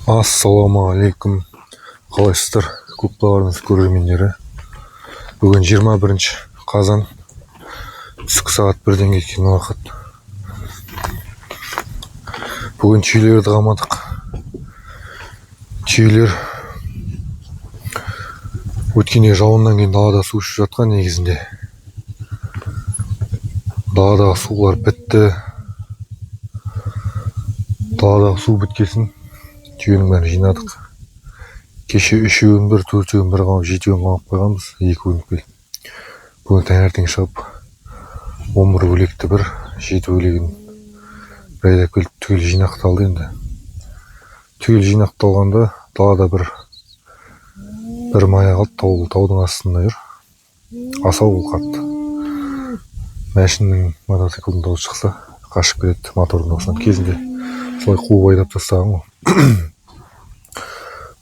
Ассалаумағалейкум. Қалайсыздар, клубтарыңыз көрермендері? Бүгін 21 қазан, түскі сағат 1-ден кеткен уақыт. Бүгін түйелерді қамадық. Түйелер өткенде жауыннан кейін далада су ішіп жатқан негізінде. Даладағы сулар бітті. Даладағы су біткесін түйенің бәрін жинадық. Кеше 3-еуін бір, 4-еуін бір қамап, 7-еуін қамап қойғанбыз, 2 өліп келді. Бүгін таңертең шығып 11 өлекті бір, 7 өлегін бір айдап келіп түгел жинақталды енді. Түгел жинақталғанда далада бір мая қалды, таудың астында жүр. Асау бұл қатты. Мәшіннің, мотоциклдің дауысы шықса қашып кетеді, мотордың дауысынан. Кезінде солай қуып айдап тастаған ғой.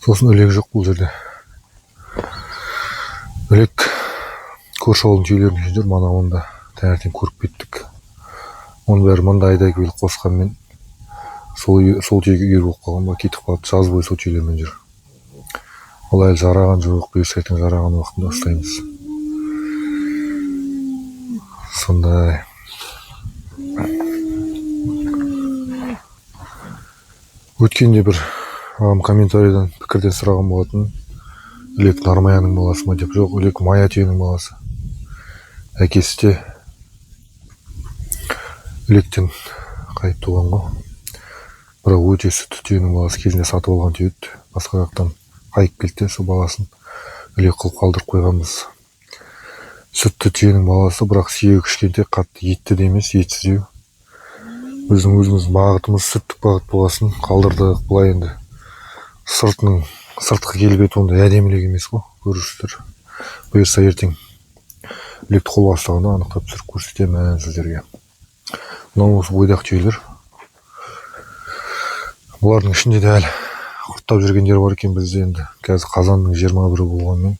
Сосын өлек жоқ бұл жерде. Өлек көрші ауылдың түйелерінің жүр, мана онда таңертең көріп кеттік. Оның бәрі мында айдай келіп қосқанмен сол түйеге үйір болып қалған ба, кетіп қалады. Жаз бойы сол түйелермен жүр. Ол әлі жараған жоқ, бұйырса ертең жараған уақытында ұстаймыз. Сондай. Өткенде бір ағам комментарийдан пікірден сұраған болатын. Өлек Нармаяның баласы ма деп. Жоқ, Өлек Мая түйенің баласы. Әкесі де Өлектен қайып туған ғой. Бірақ өте сүтті түйенің баласы, кезінде сатып алған түйе еді. Басқа жақтан қайып келді, сол баласын Өлек қылып қалдырып қойғанбыз. Сүтті түйенің баласы, бірақ сүйегі кішкентай, қатты етті де емес, етсіз еу. Өзіміз бағытымыз сүттік бағыт болғасын қалдырдық. Бұлай енді сыртқы келбеті онда әдемілік емес қой, көрушілер. Бұйырса ертең Өлекті қол бастағанда анықтап түсіріп көрсетемін сіздерге. Мынау осы бойдақ түйелер. Бұлардың ішінде де әлі құрттап жүргендер бар екен бізде енді. Қазір қазанның 21-і болғанмен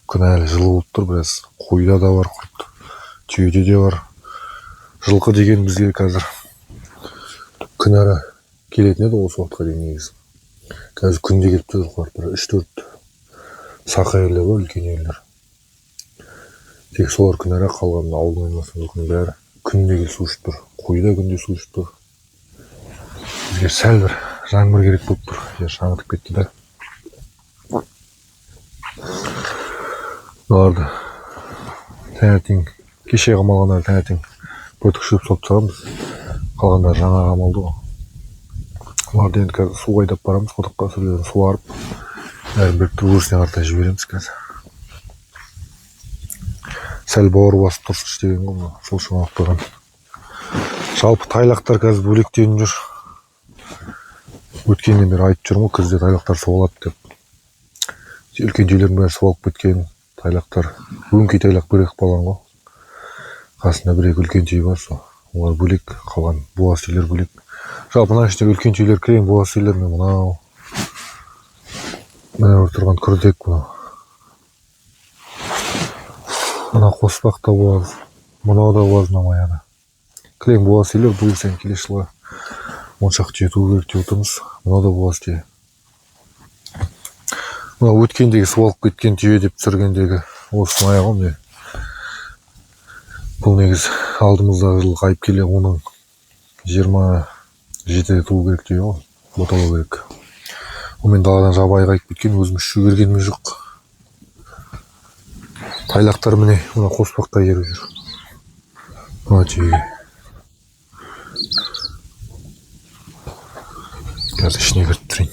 күн әлі жылы болып тұр, біраз. Қойда да бар құрт, түйеде де бар. Жылқы деген бізге қазір күн ара келетін еді осы уақытқа дейін негізі. Қазір күнде келіп тұр жылқылар, бір 3-4 сақы ерлер бар, үлкен ерлер. Тек солар күн ара, қалған ауылдың айналасының жылқының бәрі күнде келіп су ішіп тұр. Қойда күнде су ішіп тұр. Бізге сәл бір жаңбыр керек болып тұр. Жер шаңытып кетті да. Оларды таңертең, кеше қамалғандар таңертең бөлтік шөп салып тастағанбыз. Қалғандар жаңа қамалды ғой. Оларды енді қазір су айдап барамыз, құдыққа сөйлерін суарып, бәрін біріктіріп өрісіне қарата жібереміз қазір. Сәл бауыр басып тұрсыншы деген ғой, сол үшін алып қойған. Жалпы тайлақтар қазір бөлектеніп жүр. Өткеннен бері айтып жүрмін ғой, күзде тайлақтар суалады деп. Үлкен түйелердің бәрі суалып кеткен. Тайлақтар, өңкей тайлақ бөлек балан ғой. Қасында бір-екі үлкен түйе бар, сол. Олар бөлек, қалған буаз түйелер бөлек. Жалпы мына ішінде үлкен түйелер кілең, буаз түйелер мен мынау. Мына тұрған күрдек мынау. Мына қоспақ та буаз, мынау да буаз, мына маяда. Кілең буаз түйелер, бұйырса келесі жылға 10 шақты түйе туу керек деп отырмыз. Мынау да буаз түйе. Мына өткендегі суалып кеткен түйе деп түсіргендегі осы мая ғой міне. Бұл негіз алдымыздағы жыл қайып келе, оның 27-де туу керек түйе ғой, боталау керек. Онымен даладан жабайы қайып кеткен, өзіміз шөгергеніміз жоқ. Тайлақтар міне, мына қоспаққа еріп жүр. Мына түйеге. Қазір ішіне кіріп тұрайын.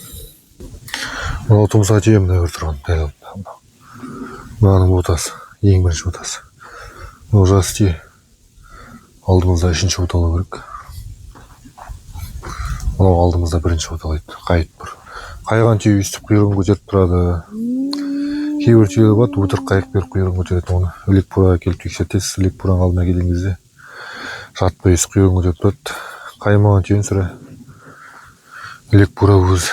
Мынау тұмса түйе, мына бір тұрған, дәл алдында. Мынаның ботасы, ең бірінші ботасы. Мынау жас түйе. Алдымызда 3-ші боталау керек. Мынау алдымызда 1-ші боталайды, қайып бір. Қайған түйе үстіп құйрығын көтеріп тұрады. Кейбір түйелер бар, өтірік қайық беріп құйрығын көтереді. Оны Өлек бураға келіп тексертесіз. Өлек бураның алдына келген кезде жатпай үстіп құйрығын көтеріп тұрады. Қаймаған түйені сірә Өлек бура өз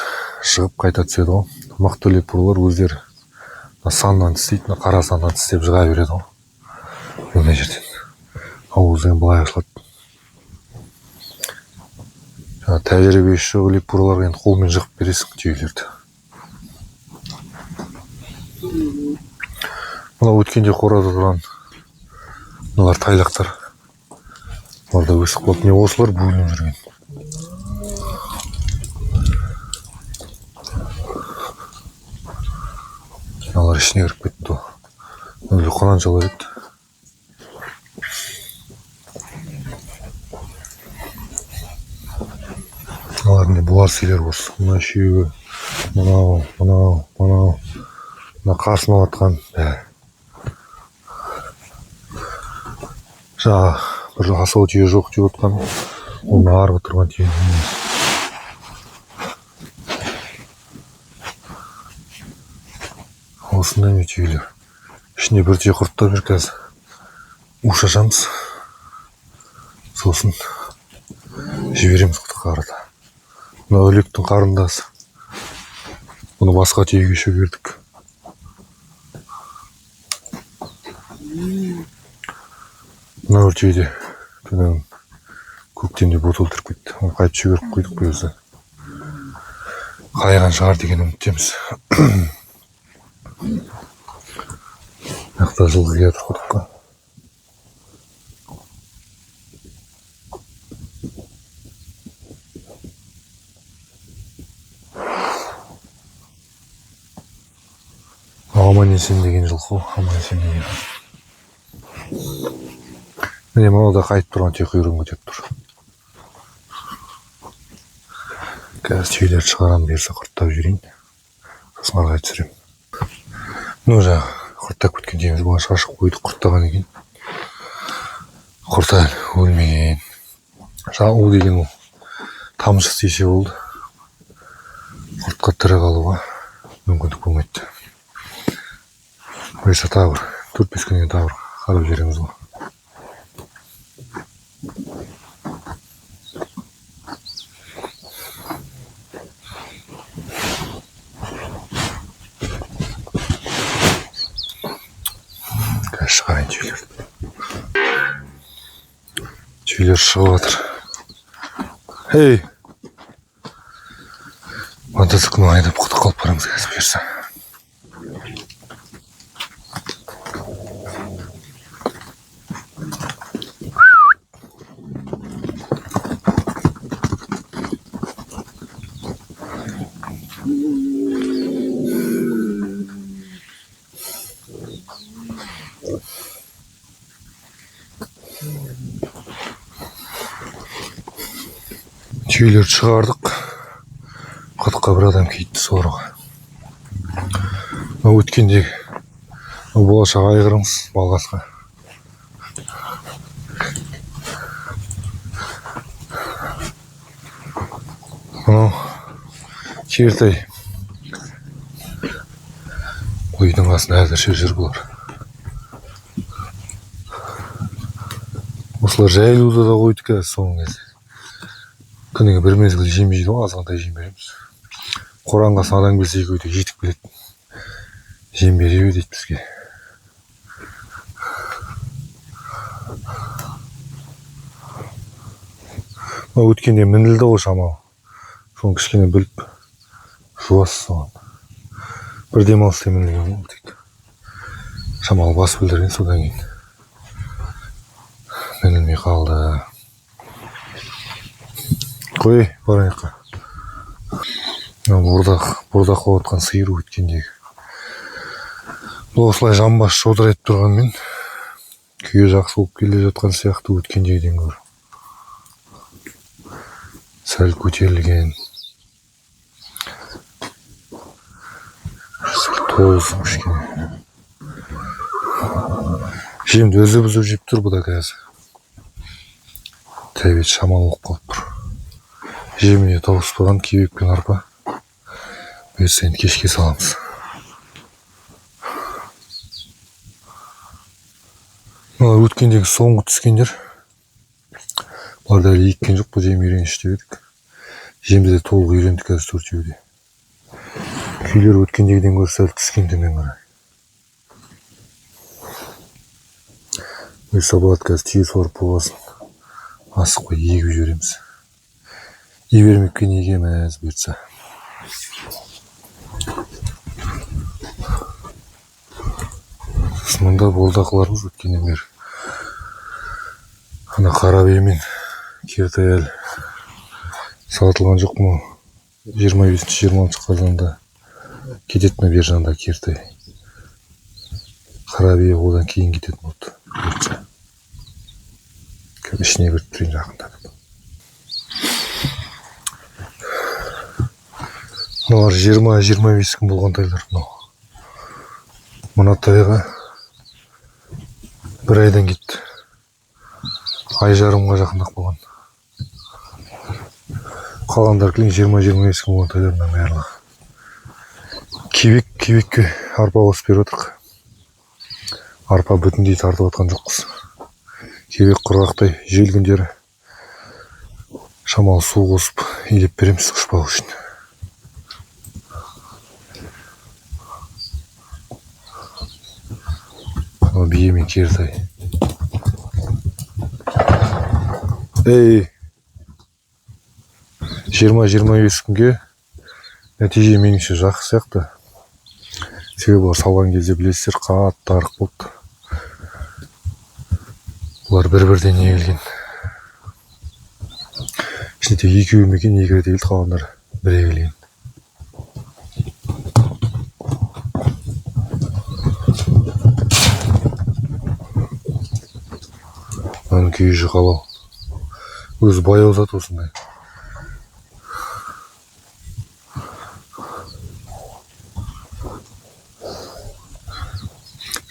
шығып қайта түседі ғой. Мықты өлек буралар өздері саннан тістейді, қара саннан тістеп жыға береді ғой. Мына жерден ауыздан былай ашылады. тәжірибесі жоқ лепурларға енді қолмен жығып бересің түйелерді. Мына өткенде қорада тұрған мыналар тайлақтар. Олар да өсіп қалды. Не осылар бөлініп жүрген. Мыналар ішіне кіріп кетті. Өлі қонаншалар еді. Мыналар не бұлар селер осы. Мына үшеуі, мынау. Мына қарсыма атқан. Жаңа бір асау түйе жоқ деп отқан. Оны арғы тұрған түйе. Осындай ме түйелер. Ішіне бір түйе құрттап жүр қазір. У шашамыз. Сосын жібереміз құтыға арада. Мына өлектің қарындасы. Бұны басқа түйеге шөгердік. Мына бір түйеде көктемде бот өлтіріп кетті. Оны қайтып шөгеріп қойдық бұл өзі. Қайған шығар деген үміттеміз. Мақта жылғы келатыр құдыққа. Аман есен деген жылқы, аман есен деген. Міне мынау да қайтып тұрған түйе құйрығын көтеріп тұр. Қазір түйелерді шығарам берсе құрттап жіберейін. Сосын ары қарай түсіремін. Мынау жаңа құрттап кеткен түйеміз бұған шашып қойдық құрттаған екен. Құрт әлі өлмеген. Жаңа ол деген ол тамшы істесе болды. Құртқа тірі қалуға мүмкіндік болмайды. Бұйырса тағы бір 4-5 күннен тағы бір қарап жібереміз ғой. Қазір шығарайын түйелерді. Түйелер шығып жатыр. Хей! Мотоциклін айдап құтық қалып барамыз қазір бұйырса. Түйелерді шығардық. Құтыққа бір адам кетті соруға. Өткендегі болашақ айғырымыз балғасқа. Мынау кертай. Үйдің астында әзірше жүр бұлар. Осылар жайылуды да қойдық қазір соңғы кезде. Күніге бір мезгіл жем жейді ғой, азғантай жем береміз. Қоранға адам келсе екеуі де жетіп келеді. Жем бере дейді бізге. Өткенде мінілді ғой шамалы. Соны кішкене біліп жуасыз соған. Бір демалыста мінілген ғой тек. Шамалы бас білдірген содан кейін. Мінілмей қалды. Қой, барайыққа. Бордақ қоятқан сиыр өткендегі. Бұл осылай жамбас шодыр етіп тұрғанмен күйе жақсы болып келе жатқан сияқты өткендегіден гөрі. Сәл көтерілген. Толсын кішкене. Жемді өзі бұзып жеп тұр бұл да қазір. Тәбет шамалы болып қалып тұр. Жеміне тауыспаған кебек пен арпа. Бұйырса енді кешке саламыз. Өткендегі соңғы түскендер. Бұлар дәл еккен жоқ, бұл жем үйреніш деп едік. Жемді де толық үйрендік қазір төртеуде. Күйлер өткендегіден гөрі сәл түскен төмен қарай. Бұйырса болады қазір түйе суарып болғасын. Асық қой егіп жібереміз. Ибермекке егеміз бұйыртса. Мұнда болдақыларымыз өткеннен бері. Ана қара бие мен кертай әлі сатылған жоқ му? 25-26 қазанда кететін бер жанда кертай. Қара бие одан кейін кететін болды. Ішіне кіріп тұрайын жақындатып. Мыналар 20-25 күн болған тайлар. Мына тайға бір айдан кетті. Ай жарымға жақындақ болған. Қалғандар кілін 20-25 күн болған тайларынан барлығы. Кебекке арпа қосып беріп отырық. Арпа бүтіндей тартып атқан жоқпыз. Кебек құрғақтай жел күндері шамалы су қосып илеп береміз ұшпау үшін. Бие мен кертай. Ей! 20-25 күнге нәтиже меніңше жақсы сияқты. Себебі олар салған кезде білесіздер қатты арық болды. Бұлар бір-бірден егілген. Ішінде тек екеуі мекен екі рет егілді, қалғандар бір егілген. Оның күйі жұқалау. Өзі баяу зат осындай.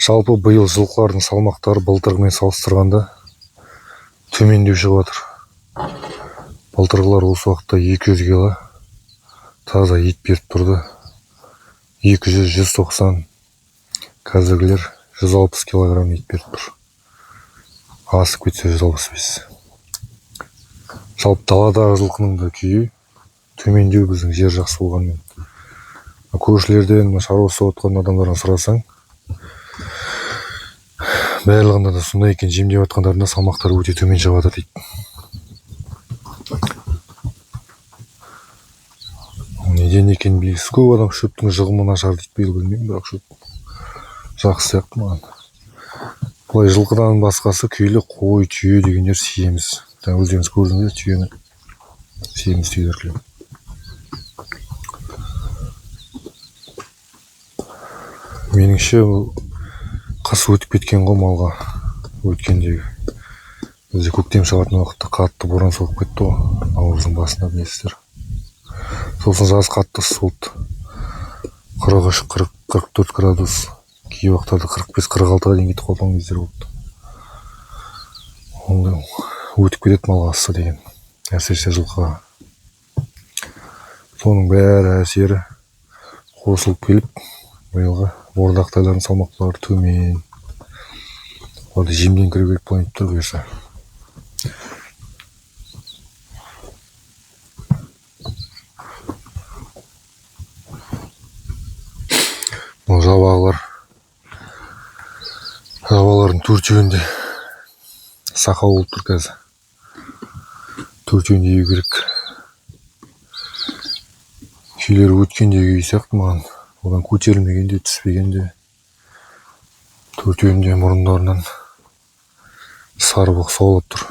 Жалпы биыл жылқылардың салмақтары былтырғымен салыстырғанда төмендеу шығып жатыр. Былтырғылар осы уақытта 200 кило таза ет беріп тұрды. 200-190, қазіргілер 160 килограмм ет беріп тұр. Асып кетсе 165. Жалпы даладағы жылқының да күйі төмендеу біздің жер жақсы болғанмен. Көршілерден, шаруасы отқан адамдардан сұрасаң, барлығында да сондай екен, жемдеп атқандарында салмақтары өте төмен шығып жатыр дейді. Неден екен белгісіз, көп адам шөптің жығымы нашар дейді, биыл білмеймін, бірақ шөп жақсы сияқты маған. Бұлай жылқыдан басқасы күйлі қой, түйе дегендер сиеміз. Өздеріңіз көрдіңіздер түйені, сиеміз түйелер кілем. Меніңше қыс өтіп кеткен ғой малға. Өткендегі бізде көктем шығатын уақытта қатты боран соғып кетті ғой, наурыздың басында білесіздер. Сосын жаз қатты ыстық болды. 43-44 градус, кей уақыттарда 45-46-ға дейін кетіп қалған кездер болды. Ондай өтіп кетеді малға ыссы деген, әсіресе жылқыға. Соның бәрі әсері қосылып келіп, биылғы бордақ тайлардың салмақтары төмен. Оларды жемден кіру керек болайын тұр бұйырса. Бұл жабағылардың төртеуінде сақау болып тұр қазір. Төртеуінде еу керек. Күйлері өткендегі үй сияқты маған. Одан көтерілмегенде, түспегенде. Төртеуінде мұрындарынан сары боқ саулап тұр.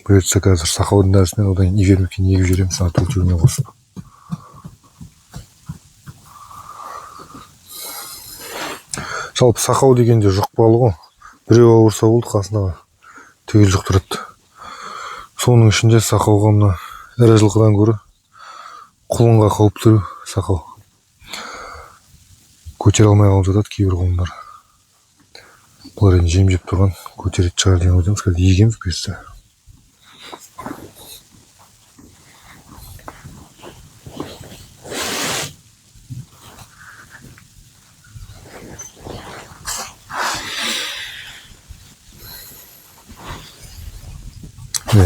Бұйыртса қазір сақаудың дәрісінен одан егермекке егіп жібереміз, төртеуіне қосып. Жалпы сақау дегенде жұқпалы ғой. Біреу ауырса болды, қасындағы түгел жұқтырады. Соның ішінде сақауға мына ірі жылқыдан көрі құлынға қауіпті сақау. Көтер алмай қалып жатады кейбір құлындар. Бұлар енді жем жеп тұрған, көтерет шығар деген ойдамыз, қазір егеміз бұйырса.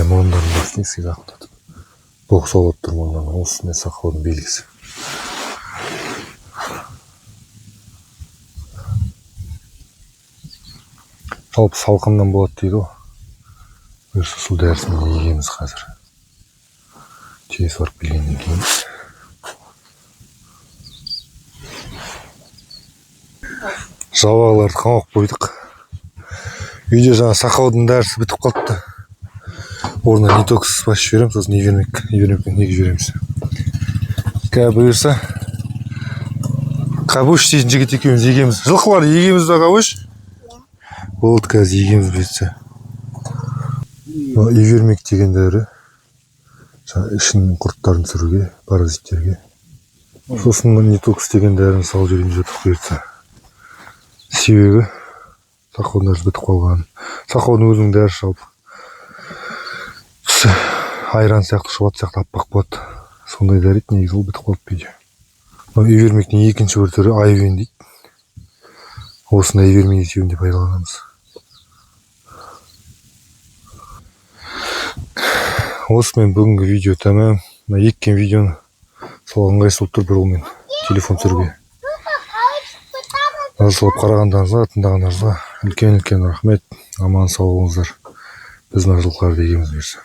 Мұрындарын басын еске жақындатып. Боқ саулап тұр мұрындан, осысында сақаудың белгісі. Жалпы салқыннан болады дейді ғой. Бұйырса су дәрісін егеміз қазір. тез барып келгеннен кейін жабағыларды қамап қойдық. Үйде жаңа сақаудың дәрісі бітіп қалыпты. Орнына нитокс басып жіберемін, сосын ивермекпен егіп жібереміз. Бұйырса Қабуш дейтін жігіт екеуміз егеміз. Жылқылар егеміз бе, Қабуш? Болды, қазір егеміз бұйырса. Ивермек деген дәрі ішінің құрттарын түсіруге, паразиттерге. Сосын нитокс деген дәріні салып жіберейін жатық бұйырса. Себебі сақаудың дәрісі бітіп қалған. Сақаудың өзінің дәрісі жалпы түсі айран сияқты, шұбат сияқты аппақ болады. Сондай дәрет негізі ол бітіп қалып дейді. Ивермектің екінші бір түрі айвен дейді. Осында ивермек есебінде пайдаланамыз. Осымен бүгінгі видео тәмам. Еккен видеоны сол ыңғайсыз болып тұр, бір қолмен телефон түсіруге. Назарлап қарағандарыңызға, тыңдағандарыңызға үлкен рахмет. Аман сау болыңыздар. Біз мына жылқыларды егеміз бұйырса.